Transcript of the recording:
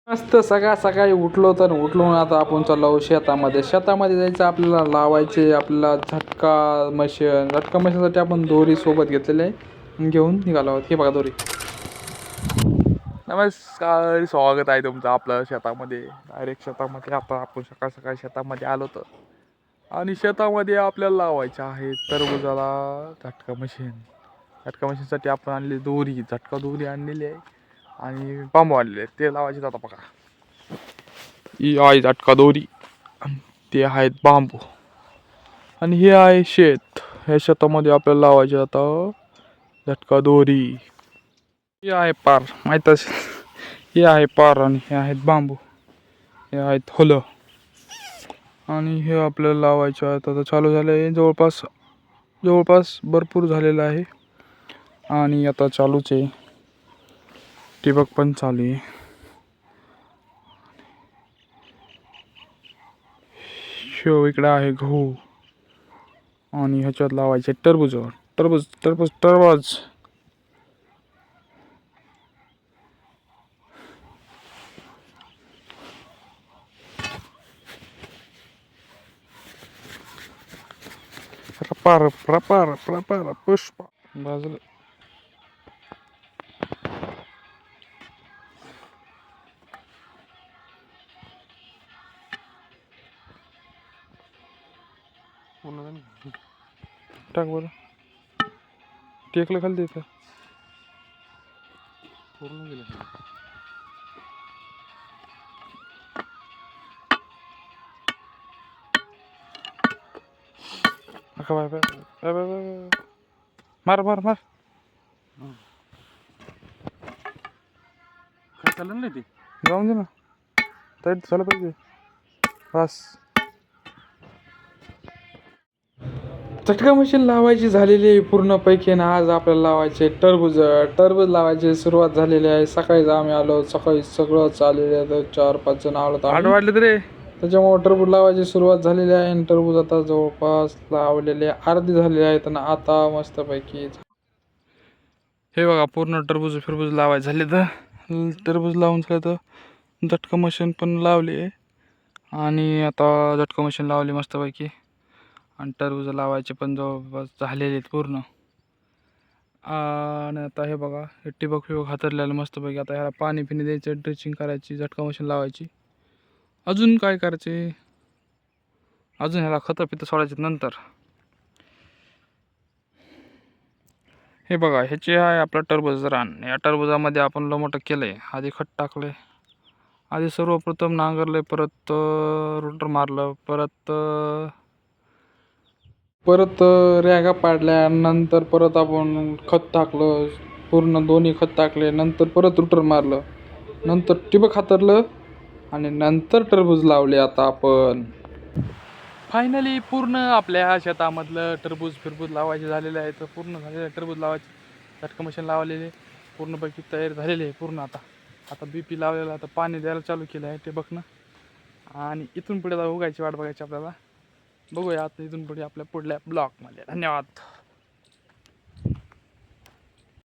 मस्त सकाळी उठलो तर उठलो आता आपण चाललो शेतामध्ये जायचं आपल्याला लावायचे आपल्याला झटका मशीनसाठी आपण दोरी सोबत घेतलेले आहे घेऊन निघालो आहोत. हे बघा दोरी. नमस्कार, स्वागत आहे तुमचं आपलं शेतामध्ये. डायरेक्ट शेतामध्ये आता आपण सकाळी शेतामध्ये आलो तर आणि शेतामध्ये आपल्याला लावायचे आहे टरबुजाला झटका मशीनसाठी आपण आणली दोरी, झटका दोरी आणलेली आहे आणि बांबू आणलेले ते लावायचे. आता बघा ही आहे झटका दोरी, ते आहेत बांबू आणि हे आहे शेत. ह्या शेतामध्ये आपल्याला लावायचे आता झटका दोरी. हे आहे पार, माहीत असेल, हे आहे पार आणि हे आहेत बांबू, हे आहेत होलं आणि हे आपल्याला लावायचे आहेत. आता चालू झालं आहे, जवळपास भरपूर झालेलं आहे आणि आता चालूच आहे. ठिबक पण चालू आहे. इकडे आहे गहू आणि ह्याच्यात लावायचे टरबूज. रपार पुष्प बाजूला. टाक बरं, टेकलं खाली देतं पूर्ण गेलं. मार काय चाललं नाही ते, जाऊन दे ना, टाईट झालं पाहिजे बस. झटका मशीन लावायची झालेली आहे पूर्णपैकी ना. आज आपल्याला लावायचे टरबूज लावायची सुरुवात झालेली आहे. सकाळीच आम्ही आलो, सकाळी सगळं चाललेलं आहे. 4-5 जण आलो वाढले तरी, त्याच्यामुळे टरबूज लावायची सुरुवात झालेली आहे आणि टरबूज आता जवळपास लावलेले अर्धी झालेले आहेत आणि आता मस्तपैकी हे बघा पूर्ण टरबूज लावायचे झाले. तर टरबूज लावून झालं तर झटका मशीन पण लावली आहे आणि आता झटका मशीन लावली मस्तपैकी आणि टरबूज लावायचे पण जवळपास झालेले आहेत पूर्ण. आणि आता हे बघा हे ठिबक हातरलेलं मस्तपैकी. आता ह्याला पाणी द्यायचं, ड्रिचिंग करायची, झटका मशीन लावायची. अजून काय करायचे, अजून ह्याला खतं सोडायचे नंतर. हे बघा ह्याचे आहे आपलं टरबूज रान. या टरबुजामध्ये आपण मोठं केलं आहे. आधी खत टाकलं, आधी सर्वप्रथम नांगरलं, परत रोटर मारलं, परत रॅगा पाडल्या, नंतर परत आपण खत टाकलं, पूर्ण दोन्ही खत टाकले, नंतर परत रुटर मारलं, नंतर ठिबक हातरलं आणि नंतर टरबूज लावले. आता आपण फायनली पूर्ण आपल्या शेतामधलं टरबूज लावायचे झालेले आहे. तर पूर्ण झालेलं टरबूज लावायचे झटका मशीन लावलेले पूर्णपैकी तयार झालेले आहे पूर्ण. आता BP लावलेलं, आता पाणी द्यायला चालू केलं आहे ठिबकनं आणि इथून पुढे उगायची वाट बघायची आपल्याला. बघूया आता इथून पुढे आपल्या पुढल्या ब्लॉगमध्ये. धन्यवाद.